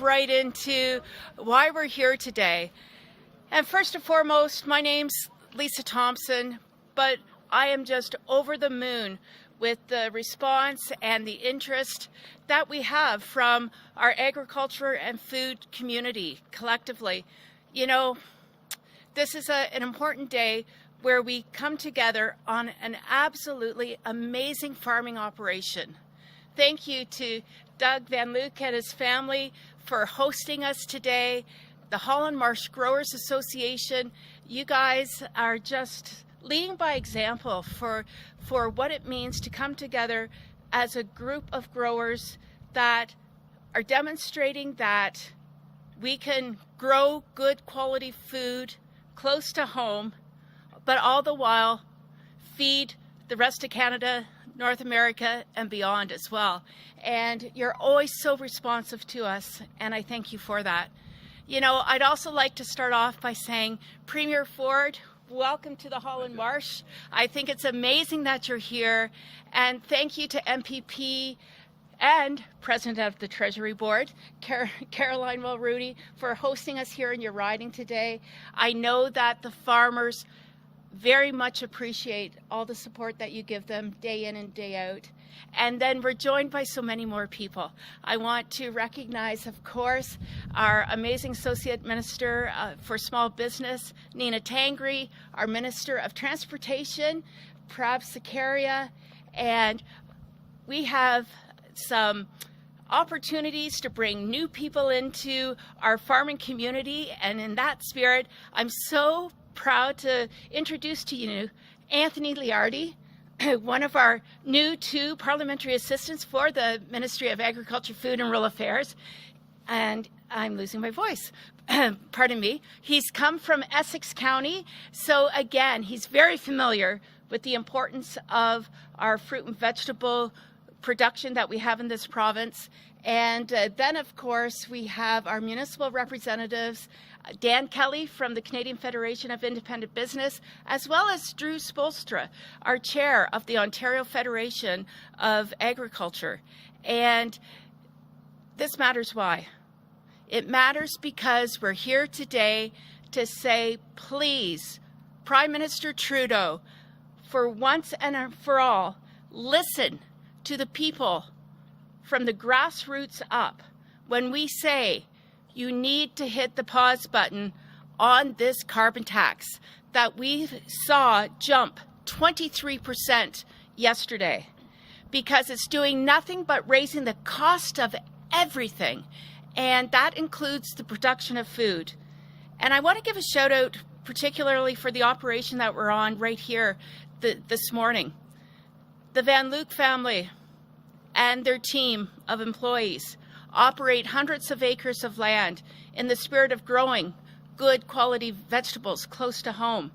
right into why we're here today. And first and foremost, my name's Lisa Thompson, but I am just over the moon with the response and the interest that we have from our agriculture and food community collectively. You know, this is an important day where we come together on an absolutely amazing farming operation. Thank you to Doug Van Luke and his family for hosting us today. The Holland Marsh Growers Association, you guys are just leading by example for what it means to come together as a group of growers that are demonstrating that we can grow good quality food close to home, but all the while feed the rest of Canada, North America, and beyond as well. And you're always so responsive to us, and I thank you for that. You know, I'd also like to start off by saying, Premier Ford, welcome to the Holland Marsh. I think it's amazing that you're here, and thank you to MPP and President of the Treasury Board, Caroline Mulrooney, for hosting us here in your riding today. I know that the farmers very much appreciate all the support that you give them day in and day out. And then we're joined by so many more people. I want to recognize, of course, our amazing Associate Minister for Small Business, Nina Tangri, our Minister of Transportation, Prab Sakaria, and we have some opportunities to bring new people into our farming community. And in that spirit, I'm so proud to introduce to you Anthony Liardi, one of our new 2 parliamentary assistants for the Ministry of Agriculture, Food and Rural Affairs. And I'm losing my voice. Pardon me. He's come from Essex County. So again, he's very familiar with the importance of our fruit and vegetable production that we have in this province. And then, of course, we have our municipal representatives, Dan Kelly from the Canadian Federation of Independent Business, as well as Drew Spolstra, our chair of the Ontario Federation of Agriculture. And this matters why? It matters because we're here today to say, please, Prime Minister Trudeau, for once and for all, listen to the people from the grassroots up when we say you need to hit the pause button on this carbon tax that we saw jump 23% yesterday, because it's doing nothing but raising the cost of everything, and that includes the production of food. And I want to give a shout out particularly for the operation that we're on right here this morning. The Van Luke family and their team of employees operate hundreds of acres of land in the spirit of growing good quality vegetables close to home.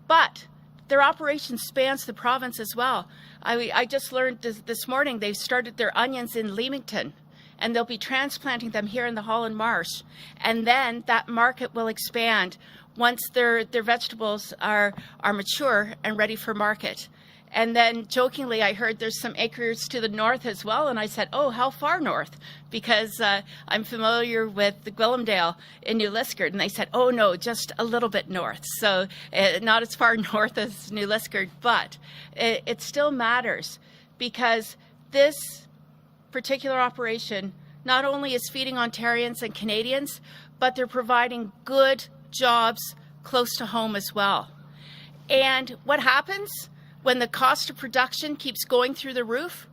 But their operation spans the province as well. I just learned this morning they've started their onions in Leamington, and they'll be transplanting them here in the Holland Marsh. And then that market will expand once their vegetables are mature and ready for market. And then jokingly, I heard there's some acres to the north as well. And I said, oh, how far north? Because I'm familiar with the Gwillimdale in New Liskeard. And they said, oh, no, just a little bit north. So not as far north as New Liskeard, but it still matters, because this particular operation not only is feeding Ontarians and Canadians, but they're providing good jobs close to home as well. And what happens when the cost of production keeps going through the roof?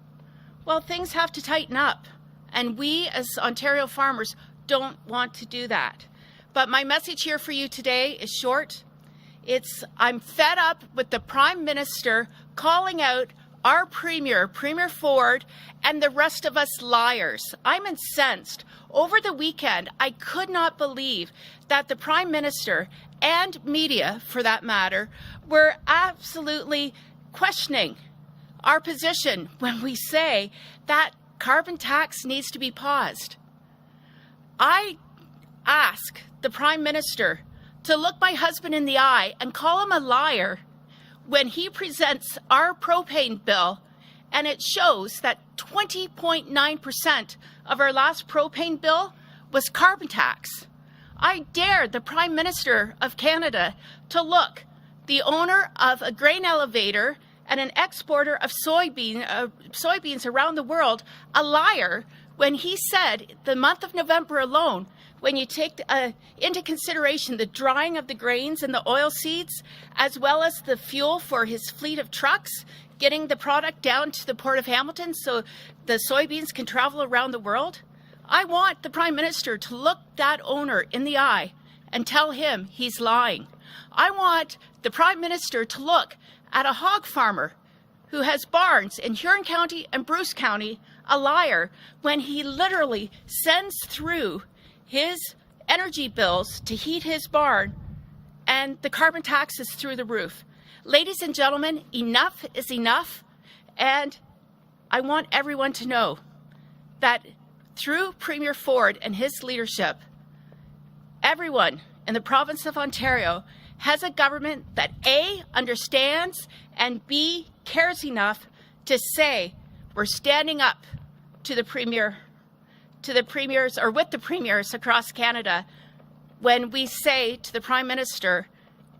Well, things have to tighten up. And we as Ontario farmers don't want to do that. But my message here for you today is short. I'm fed up with the Prime Minister calling out our Premier Ford, and the rest of us liars. I'm incensed. Over the weekend, I could not believe that the Prime Minister and media, for that matter, were absolutely questioning our position when we say that carbon tax needs to be paused. I ask the Prime Minister to look my husband in the eye and call him a liar when he presents our propane bill, and it shows that 20.9% of our last propane bill was carbon tax. I dared the Prime Minister of Canada to look the owner of a grain elevator and an exporter of soybeans around the world a liar when he said the month of November alone, when you take into consideration the drying of the grains and the oil seeds, as well as the fuel for his fleet of trucks, getting the product down to the Port of Hamilton so the soybeans can travel around the world. I want the Prime Minister to look that owner in the eye and tell him he's lying. I want the Prime Minister to look at a hog farmer who has barns in Huron County and Bruce County, a liar, when he literally sends through his energy bills to heat his barn and the carbon tax is through the roof. Ladies and gentlemen, enough is enough, and I want everyone to know that through Premier Ford and his leadership, everyone in the province of Ontario has a government that A, understands, and B, cares enough to say we're standing up to the Premier, to the premiers, or with the premiers across Canada, when we say to the Prime Minister,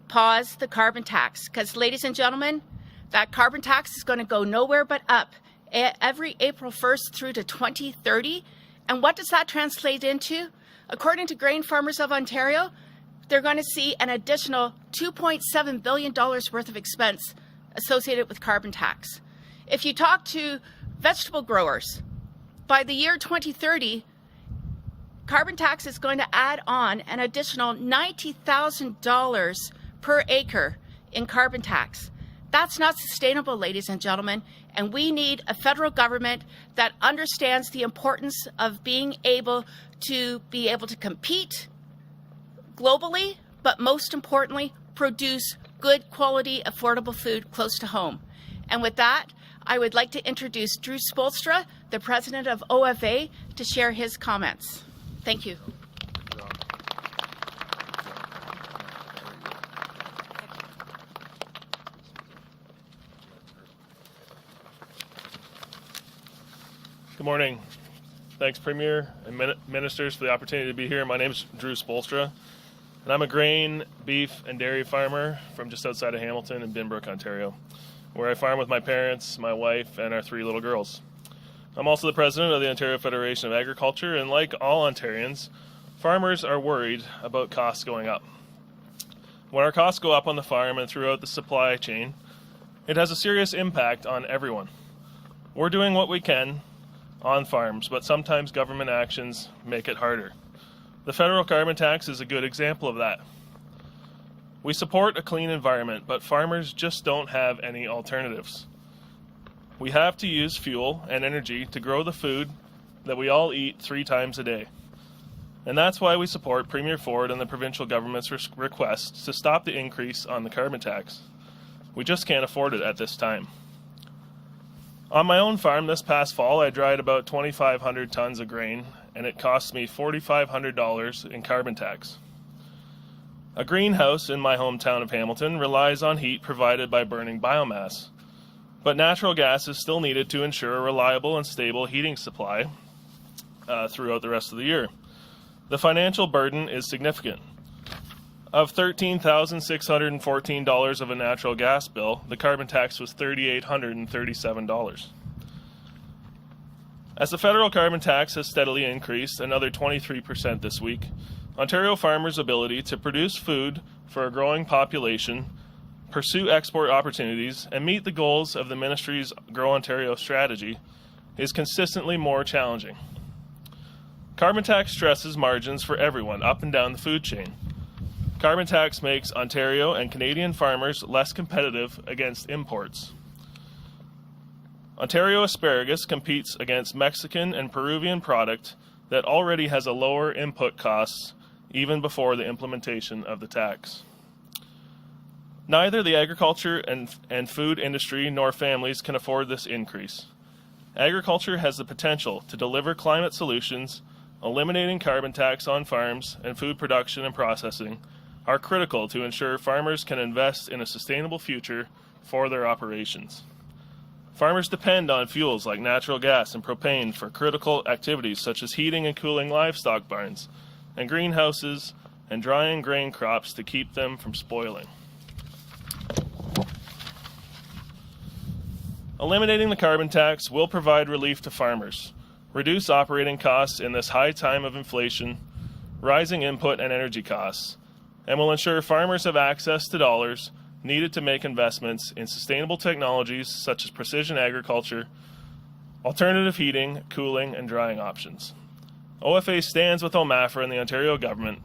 pause the carbon tax. Because, ladies and gentlemen, that carbon tax is going to go nowhere but up every April 1st through to 2030. And what does that translate into? According to Grain Farmers of Ontario, they're going to see an additional $2.7 billion worth of expense associated with carbon tax. If you talk to vegetable growers, by the year 2030, carbon tax is going to add on an additional $90,000 per acre in carbon tax. That's not sustainable, ladies and gentlemen, and we need a federal government that understands the importance of being able to compete globally, but most importantly, produce good quality, affordable food close to home. And with that, I would like to introduce Drew Spoelstra, the president of OFA, to share his comments. Thank you. Good morning. Thanks, Premier and Ministers, for the opportunity to be here. My name is Drew Spoelstra, and I'm a grain, beef, and dairy farmer from just outside of Hamilton in Binbrook, Ontario, where I farm with my parents, my wife, and our 3 little girls. I'm also the president of the Ontario Federation of Agriculture, and like all Ontarians, farmers are worried about costs going up. When our costs go up on the farm and throughout the supply chain, it has a serious impact on everyone. We're doing what we can on farms, but sometimes government actions make it harder. The federal carbon tax is a good example of that. We support a clean environment, but farmers just don't have any alternatives. We have to use fuel and energy to grow the food that we all eat 3 times a day. And that's why we support Premier Ford and the provincial government's request to stop the increase on the carbon tax. We just can't afford it at this time. On my own farm this past fall, I dried about 2,500 tons of grain, and it cost me $4,500 in carbon tax. A greenhouse in my hometown of Hamilton relies on heat provided by burning biomass, but natural gas is still needed to ensure a reliable and stable heating supply throughout the rest of the year. The financial burden is significant. Of $13,614 of a natural gas bill, the carbon tax was $3,837. As the federal carbon tax has steadily increased another 23% this week, Ontario farmers' ability to produce food for a growing population, pursue export opportunities, and meet the goals of the ministry's Grow Ontario strategy is consistently more challenging. Carbon tax stresses margins for everyone up and down the food chain. Carbon tax makes Ontario and Canadian farmers less competitive against imports. Ontario asparagus competes against Mexican and Peruvian product that already has a lower input costs even before the implementation of the tax. Neither the agriculture and food industry nor families can afford this increase. Agriculture has the potential to deliver climate solutions. Eliminating carbon tax on farms and food production and processing are critical to ensure farmers can invest in a sustainable future for their operations. Farmers depend on fuels like natural gas and propane for critical activities such as heating and cooling livestock barns and greenhouses and drying grain crops to keep them from spoiling. Eliminating the carbon tax will provide relief to farmers, reduce operating costs in this high time of inflation, rising input and energy costs, and will ensure farmers have access to dollars needed to make investments in sustainable technologies such as precision agriculture, alternative heating, cooling, and drying options. OFA stands with OMAFRA and the Ontario government,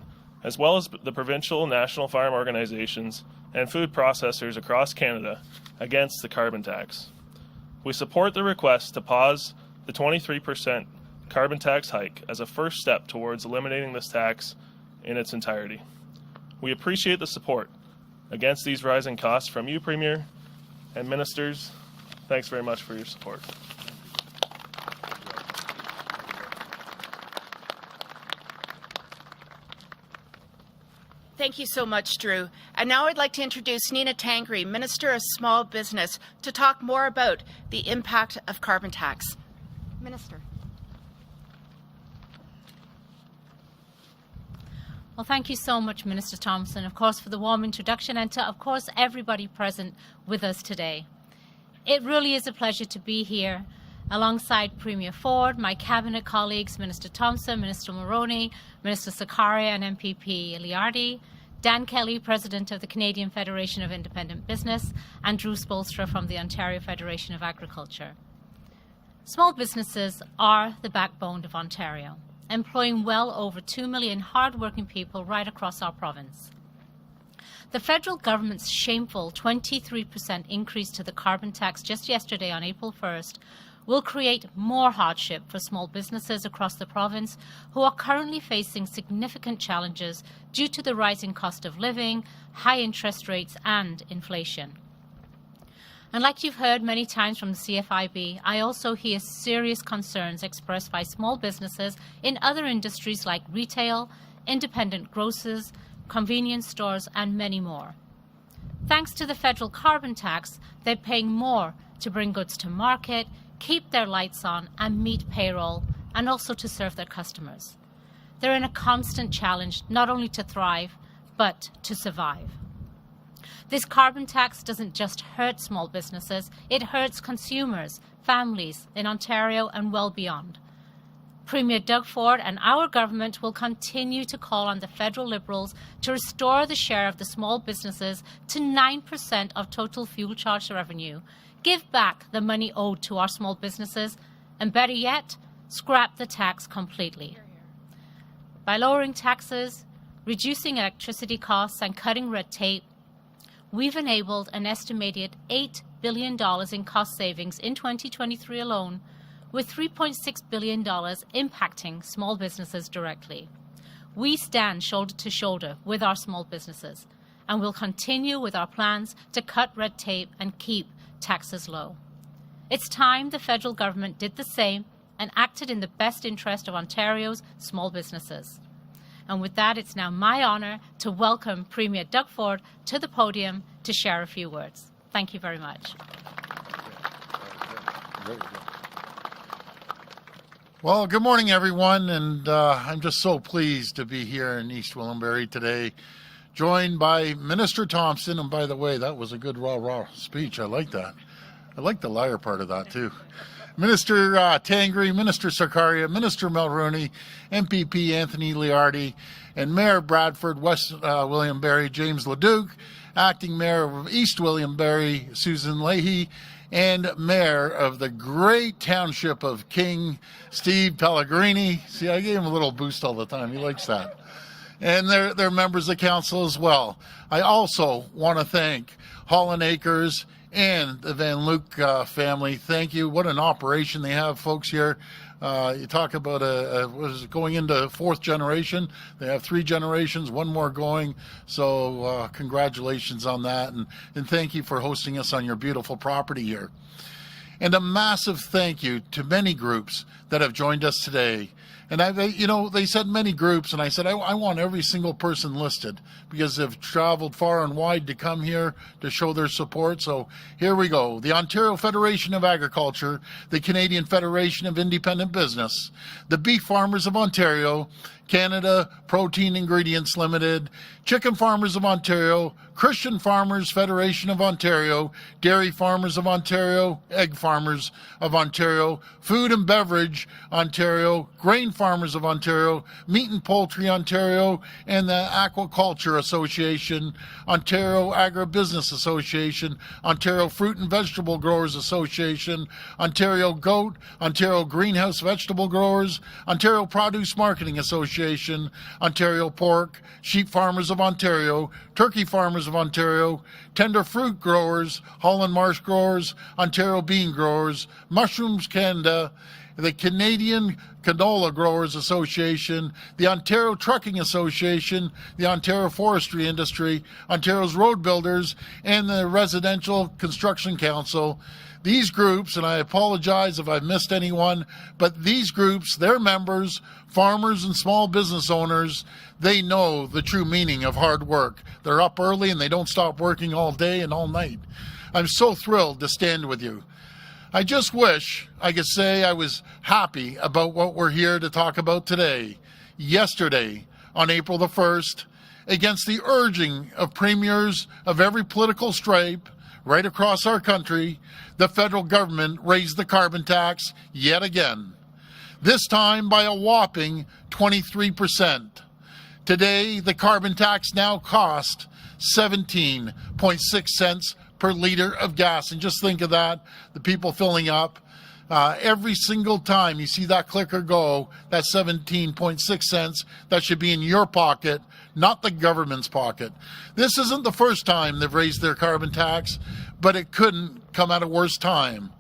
as well as the provincial national farm organizations and food processors across Canada, against the carbon tax. We support the request to pause the 23% carbon tax hike as a first step towards eliminating this tax in its entirety. We appreciate the support against these rising costs from you, Premier, and ministers. Thanks very much for your support. Thank you so much, Drew. And now I'd like to introduce Nina Tangri, Minister of Small Business, to talk more about the impact of carbon tax. Minister. Well, thank you so much, Minister Thompson, of course, for the warm introduction, and to, of course, everybody present with us today. It really is a pleasure to be here alongside Premier Ford, my Cabinet colleagues, Minister Thompson, Minister Mulroney, Minister Sarkaria and MPP Liardi, Dan Kelly, President of the Canadian Federation of Independent Business, and Drew Spolstra from the Ontario Federation of Agriculture. Small businesses are the backbone of Ontario, employing well over 2 million hard-working people right across our province. The federal government's shameful 23% increase to the carbon tax just yesterday on April 1st will create more hardship for small businesses across the province who are currently facing significant challenges due to the rising cost of living, high interest rates and inflation. And like you've heard many times from the CFIB, I also hear serious concerns expressed by small businesses in other industries like retail, independent grocers, convenience stores and many more. Thanks to the federal carbon tax, they're paying more to bring goods to market, keep their lights on and meet payroll, and also to serve their customers. They're in a constant challenge not only to thrive, but to survive. This carbon tax doesn't just hurt small businesses, it hurts consumers, families in Ontario and well beyond. Premier Doug Ford and our government will continue to call on the federal Liberals to restore the share of the small businesses to 9% of total fuel charge revenue, give back the money owed to our small businesses, and better yet, scrap the tax completely. By lowering taxes, reducing electricity costs and cutting red tape, we've enabled an estimated $8 billion in cost savings in 2023 alone, with $3.6 billion impacting small businesses directly. We stand shoulder to shoulder with our small businesses, and will continue with our plans to cut red tape and keep taxes low. It's time the federal government did the same and acted in the best interest of Ontario's small businesses. And with that, it's now my honour to welcome Premier Doug Ford to the podium to share a few words. Thank you very much. Well, good morning, everyone, and I'm just so pleased to be here in East Williambury today, joined by Minister Thompson. And by the way, that was a good rah-rah speech. I like that. I like the liar part of that, too. Minister Tangri, Minister Sarkaria, Minister Mulroney, MPP Anthony Liardi, and Mayor Bradford, West Williambury, James Leduc, Acting Mayor of East Williambury, Susan Leahy, and Mayor of the great township of King, Steve Pellegrini. See, I gave him a little boost all the time. He likes that. And they're members of council as well. I also want to thank Holland Acres and the Van Luke family. Thank you. What an operation they have, folks, here. You talk about going into fourth generation. They have 3 generations, 1 more going. So congratulations on that. And thank you for hosting us on your beautiful property here. And a massive thank you to many groups that have joined us today. And they said many groups, and I said, I want every single person listed because they've traveled far and wide to come here to show their support. So here we go. The Ontario Federation of Agriculture, the Canadian Federation of Independent Business, the Beef Farmers of Ontario, Canada Protein Ingredients Limited, Chicken Farmers of Ontario, Christian Farmers Federation of Ontario, Dairy Farmers of Ontario, Egg Farmers of Ontario, Food and Beverage Ontario, Grain Farmers of Ontario, Meat and Poultry Ontario, and the Aquaculture Association, Ontario Agribusiness Association, Ontario Fruit and Vegetable Growers Association, Ontario Goat, Ontario Greenhouse Vegetable Growers, Ontario Produce Marketing Association, Ontario Pork, Sheep Farmers of Ontario, Turkey Farmers of Ontario, Tender Fruit Growers, Holland Marsh Growers, Ontario Bean Growers, Mushrooms Canada, the Canadian Canola Growers Association, the Ontario Trucking Association, the Ontario Forestry Industry, Ontario's Road Builders, and the Residential Construction Council. These groups, and I apologize if I've missed anyone, but these groups, their members, farmers and small business owners, they know the true meaning of hard work. They're up early and they don't stop working all day and all night. I'm so thrilled to stand with you. I just wish I could say I was happy about what we're here to talk about today. Yesterday, on April the 1st, against the urging of premiers of every political stripe right across our country, the federal government raised the carbon tax yet again, this time by a whopping 23%. Today, the carbon tax now costs 17.6 cents per liter of gas. And just think of that, the people filling up. Every single time you see that clicker go, that's 17.6 cents. That should be in your pocket, not the government's pocket. This isn't the first time they've raised their carbon tax, but it couldn't come at a worse time.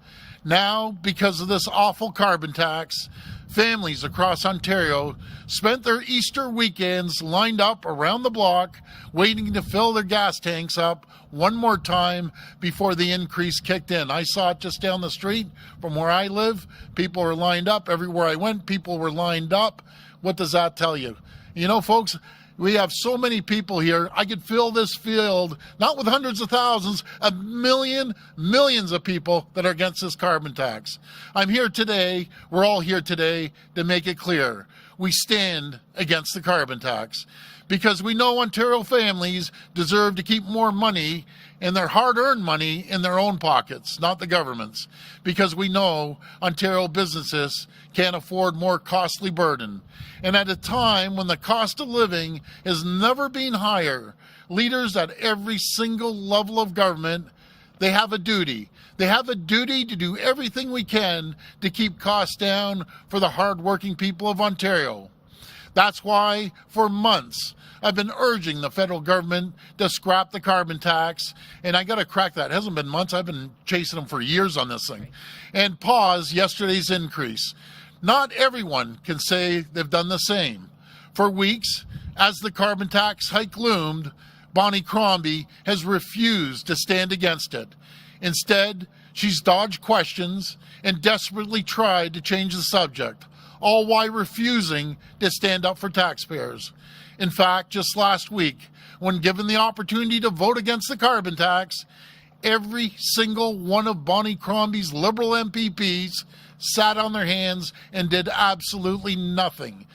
Now, because of this awful carbon tax, families across Ontario spent their Easter weekends lined up around the block, waiting to fill their gas tanks up one more time before the increase kicked in. I saw it just down the street from where I live. People were lined up. Everywhere I went, people were lined up. What does that tell you? You know, folks, we have so many people here. I could fill this field, not with hundreds of thousands, millions of people that are against this carbon tax. I'm here today, we're all here today to make it clear. We stand against the carbon tax because we know Ontario families deserve to keep more money and their hard-earned money in their own pockets, not the government's, because we know Ontario businesses can't afford more costly burden. And at a time when the cost of living has never been higher, leaders at every single level of government, they have a duty. They have a duty to do everything we can to keep costs down for the hard-working people of Ontario. That's why, for months, I've been urging the federal government to scrap the carbon tax, and I got to crack that. It hasn't been months. I've been chasing them for years on this thing. And pause yesterday's increase. Not everyone can say they've done the same. For weeks, as the carbon tax hike loomed, Bonnie Crombie has refused to stand against it. Instead, she's dodged questions and desperately tried to change the subject, all while refusing to stand up for taxpayers. In fact, just last week, when given the opportunity to vote against the carbon tax, every single one of Bonnie Crombie's Liberal MPPs sat on their hands and did absolutely nothing.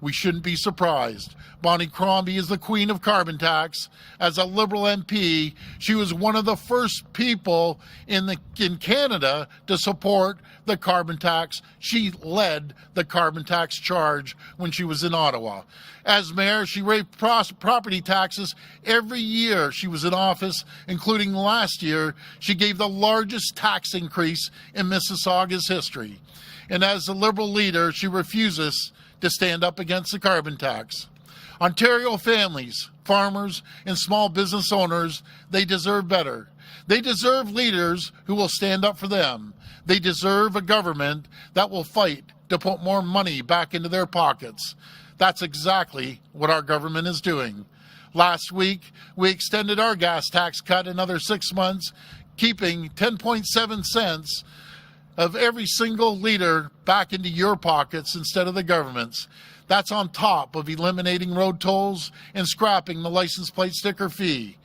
We shouldn't be surprised. Bonnie Crombie is the queen of carbon tax. As a Liberal MP, she was one of the first people in Canada to support the carbon tax. She led the carbon tax charge when she was in Ottawa. As mayor, she raised property taxes every year she was in office, including last year. She gave the largest tax increase in Mississauga's history. And as a Liberal leader, she refuses to stand up against the carbon tax. Ontario families, farmers, and small business owners, they deserve better. They deserve leaders who will stand up for them. They deserve a government that will fight to put more money back into their pockets. That's exactly what our government is doing. Last week, we extended our gas tax cut another 6 months, keeping 10.7 cents of every single liter back into your pockets instead of the government's. That's on top of eliminating road tolls and scrapping the license plate sticker fee.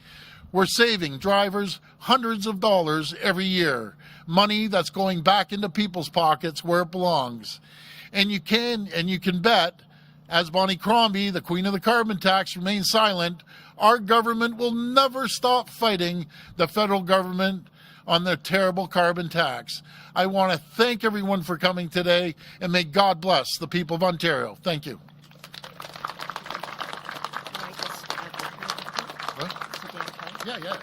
We're saving drivers hundreds of dollars every year, money that's going back into people's pockets where it belongs. And you can bet, as Bonnie Crombie, the queen of the carbon tax, remains silent, our government will never stop fighting the federal government on their terrible carbon tax. I want to thank everyone for coming today, and may God bless the people of Ontario. Thank you. Yeah.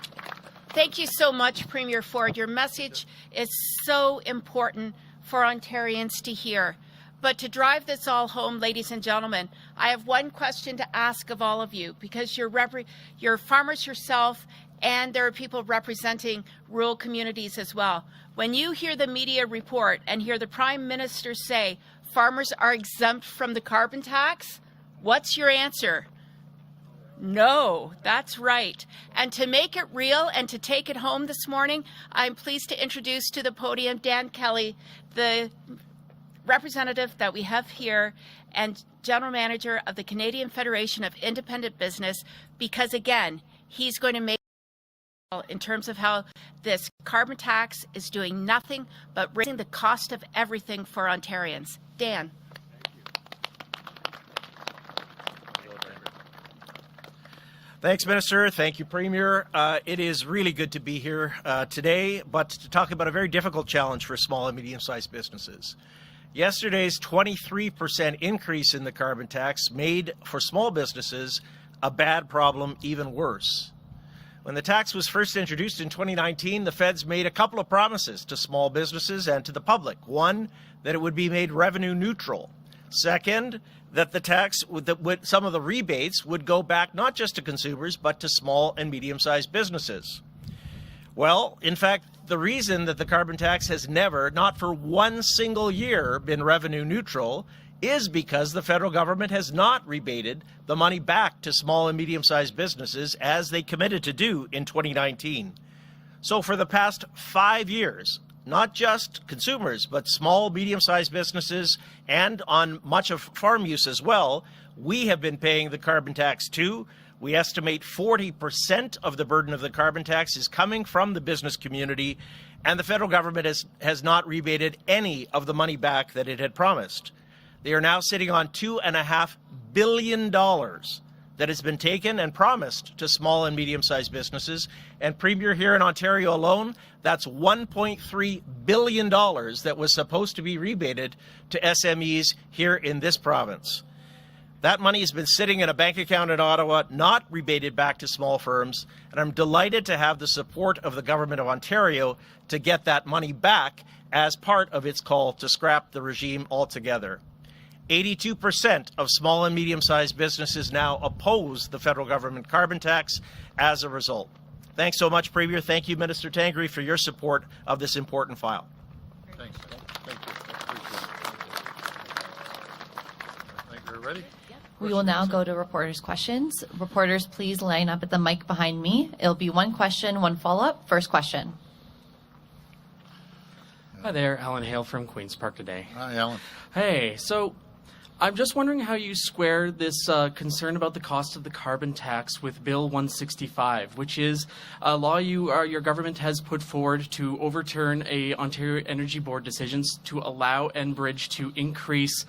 Thank you so much, Premier Ford. Your message is so important for Ontarians to hear. But to drive this all home, ladies and gentlemen, I have one question to ask of all of you, because you're farmers yourself, and there are people representing rural communities as well. When you hear the media report and hear the Prime Minister say farmers are exempt from the carbon tax, what's your answer? No, that's right. And to make it real and to take it home this morning, I'm pleased to introduce to the podium Dan Kelly, the representative that we have here and General Manager of the Canadian Federation of Independent Business, because again, he's going to make in terms of how this carbon tax is doing nothing but raising the cost of everything for Ontarians. Dan. Thanks, Minister. Thank you, Premier. It is really good to be here today, but to talk about a very difficult challenge for small and medium-sized businesses. Yesterday's 23% increase in the carbon tax made for small businesses a bad problem even worse. When the tax was first introduced in 2019, the feds made a couple of promises to small businesses and to the public. One, that it would be made revenue neutral. Second, that the tax, some of the rebates would go back not just to consumers, but to small and medium-sized businesses. Well, in fact, the reason that the carbon tax has never, not for one single year, been revenue neutral is because the federal government has not rebated the money back to small and medium-sized businesses as they committed to do in 2019. So for the past 5 years, not just consumers, but small, medium-sized businesses and on much of farm use as well, we have been paying the carbon tax too. We estimate 40% of the burden of the carbon tax is coming from the business community, and the federal government has not rebated any of the money back that it had promised. They are now sitting on $2.5 billion that has been taken and promised to small and medium-sized businesses. And Premier, here in Ontario alone, that's $1.3 billion that was supposed to be rebated to SMEs here in this province. That money has been sitting in a bank account in Ottawa, not rebated back to small firms, and I'm delighted to have the support of the Government of Ontario to get that money back as part of its call to scrap the regime altogether. 82% of small and medium-sized businesses now oppose the federal government carbon tax as a result. Thanks so much, Premier. Thank you, Minister Tangri, for your support of this important file. Thanks. Thank you. Thank you. Ready? We will now go to reporters' questions. Reporters, please line up at the mic behind me. It'll be one question, one follow-up. First question. Hi there, Alan Hale from Queen's Park today. Hi, Alan. Hey, so I'm just wondering how you square this concern about the cost of the carbon tax with Bill 165, which is a law your government has put forward to overturn a Ontario Energy Board decisions to allow Enbridge to increase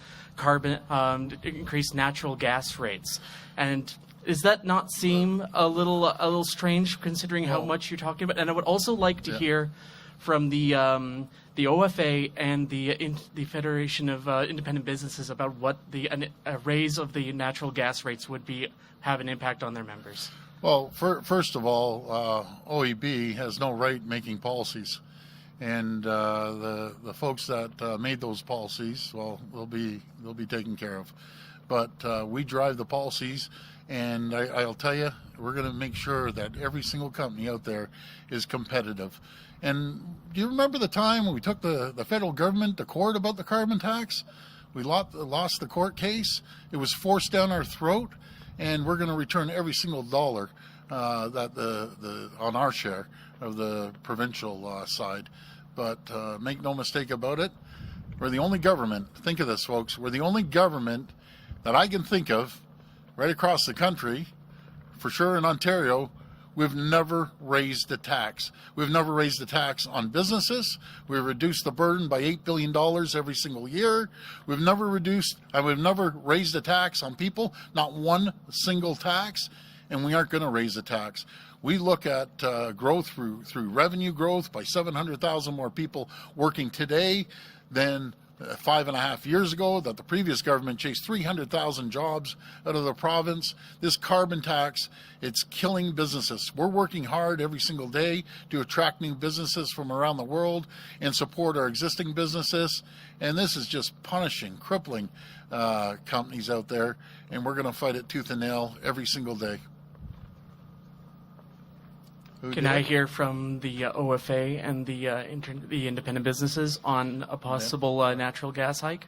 increase natural gas rates. And does that not seem a little strange considering how much you're talking about? And I would also like to hear from the OFA and the Federation of Independent Businesses about what a raise of the natural gas rates would have an impact on their members. Well, first of all, OEB has no right making policies, and the folks that made those policies, well, they'll be taken care of. But we drive the policies, and I'll tell you, we're going to make sure that every single company out there is competitive. And do you remember the time when we took the federal government to court about the carbon tax? We lost the court case. It was forced down our throat, and we're going to return every single dollar that on our share of the provincial side. but make no mistake about it, we're the only government, think of this folks, we're the only government that I can think of right across the country, for sure in Ontario, we've never raised a tax. We've never raised a tax on businesses. We've reduced the burden by $8 billion every single year. We've never raised a tax on people, not one single tax, and we aren't going to raise a tax. We look at growth through revenue growth by 700,000 more people working today than 5.5 years ago, that the previous government chased 300,000 jobs out of the province. This carbon tax, it's killing businesses. We're working hard every single day to attract new businesses from around the world and support our existing businesses. And this is just punishing, crippling companies out there. And we're going to fight it tooth and nail every single day. Can I hear from the OFA and the independent businesses on a possible natural gas hike?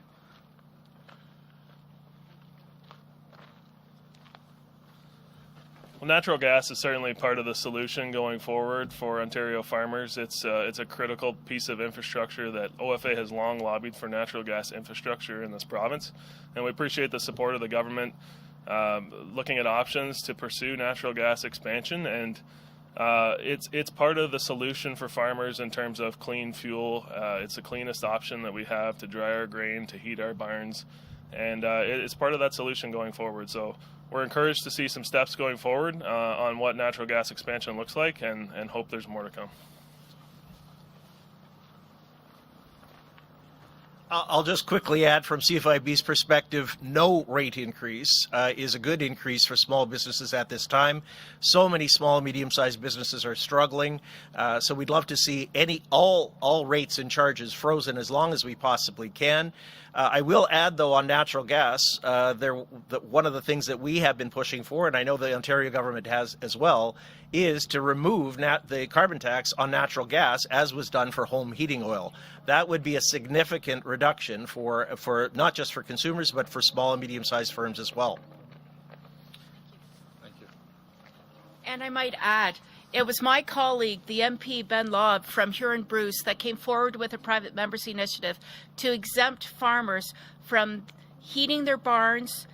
Well, natural gas is certainly part of the solution going forward for Ontario farmers. It's a critical piece of infrastructure that OFA has long lobbied for natural gas infrastructure in this province, and we appreciate the support of the government looking at options to pursue natural gas expansion. And it's part of the solution for farmers in terms of clean fuel. It's the cleanest option that we have to dry our grain, to heat our barns, and it's part of that solution going forward. So we're encouraged to see some steps going forward on what natural gas expansion looks like, and hope there's more to come. I'll just quickly add from CFIB's perspective, no rate increase is a good increase for small businesses at this time. So many small and medium-sized businesses are struggling, so we'd love to see all rates and charges frozen as long as we possibly can. I will add, though, on natural gas, one of the things that we have been pushing for, and I know the Ontario government has as well, is to remove the carbon tax on natural gas, as was done for home heating oil. That would be a significant reduction for not just for consumers, but for small and medium-sized firms as well. Thank you. And I might add, it was my colleague, the MP Ben Lobb from Huron-Bruce, that came forward with a private members initiative to exempt farmers from heating their barns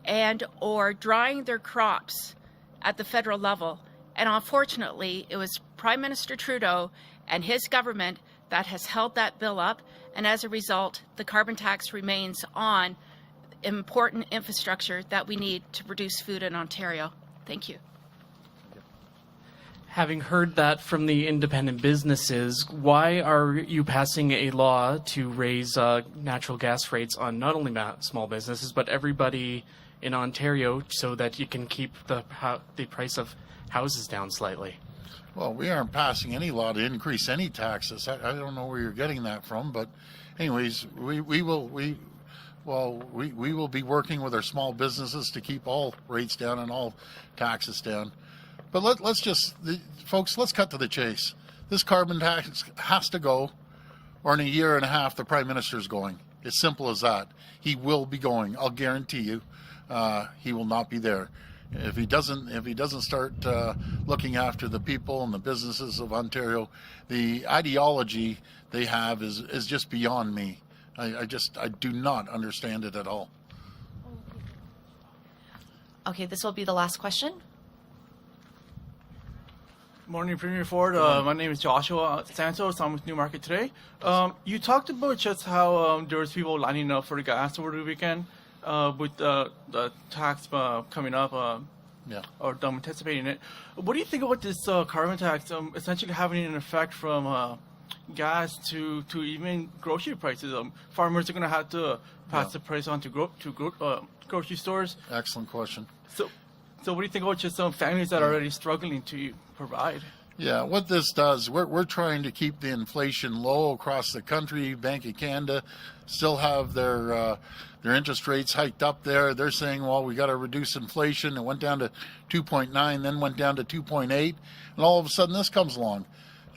and or drying their crops at the federal level. And unfortunately, it was Prime Minister Trudeau and his government that has held that bill up. And as a result, the carbon tax remains on important infrastructure that we need to produce food in Ontario. Thank you. Having heard that from the independent businesses, why are you passing a law to raise natural gas rates on not only small businesses, but everybody in Ontario so that you can keep the price of houses down slightly? Well, we aren't passing any law to increase any taxes. I don't know where you're getting that from, but anyways, we will be working with our small businesses to keep all rates down and all taxes down. But folks, let's cut to the chase. This carbon tax has to go, or in a year and a half, the Prime Minister's going. It's simple as that. He will be going. I'll guarantee you, he will not be there. If he doesn't start looking after the people and the businesses of Ontario, the ideology they have is just beyond me. I do not understand it at all. Okay, this will be the last question. Morning, Premier Ford. My name is Joshua Santos. I'm with Newmarket today. You talked about just how there was people lining up for the gas over the weekend with the tax coming up, or them anticipating it. What do you think about this carbon tax essentially having an effect from gas to even grocery prices? Farmers are going to have to pass the price on to grocery stores. Excellent question. So what do you think about just some families that are already struggling to provide? Yeah, what this does, we're trying to keep the inflation low across the country. Bank of Canada still have their interest rates hiked up there. They're saying, well, we got to reduce inflation. It went down to 2.9, then went down to 2.8, and all of a sudden this comes along.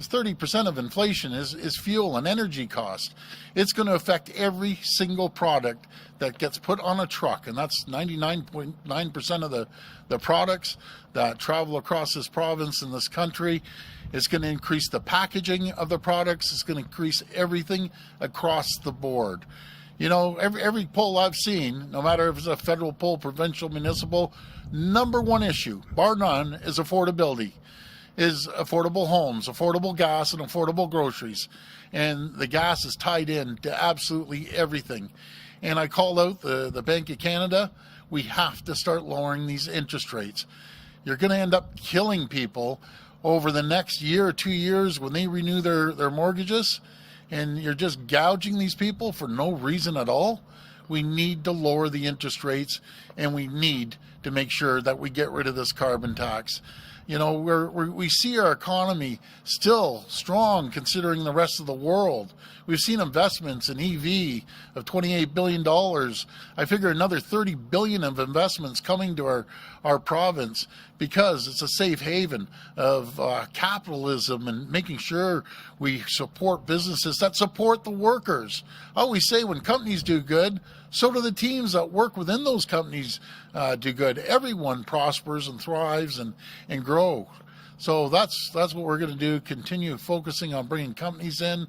30% of inflation is fuel and energy cost. It's going to affect every single product that gets put on a truck, and that's 99.9% of the products that travel across this province and this country. It's going to increase the packaging of the products. It's going to increase everything across the board. You know, every poll I've seen, no matter if it's a federal poll, provincial, municipal, number one issue, bar none, is affordability. Is affordable homes, affordable gas, and affordable groceries. And the gas is tied in to absolutely everything. And I call out the Bank of Canada. We have to start lowering these interest rates. You're going to end up killing people over the next year or 2 years when they renew their mortgages. And you're just gouging these people for no reason at all. We need to lower the interest rates, and we need to make sure that we get rid of this carbon tax. You know, we see our economy still strong considering the rest of the world. We've seen investments in EV of $28 billion. I figure another $30 billion of investments coming to our province because it's a safe haven of capitalism and making sure we support businesses that support the workers. I always say when companies do good, so do the teams that work within those companies do good. Everyone prospers and thrives and grow. So that's what we're going to do, continue focusing on bringing companies in,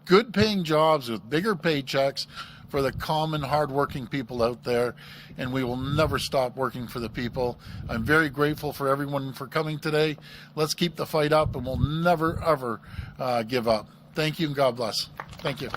good paying jobs with bigger paychecks for the common hardworking people out there, and we will never stop working for the people. I'm very grateful for everyone for coming today. Let's keep the fight up, and we'll never, ever give up. Thank you, and God bless. Thank you.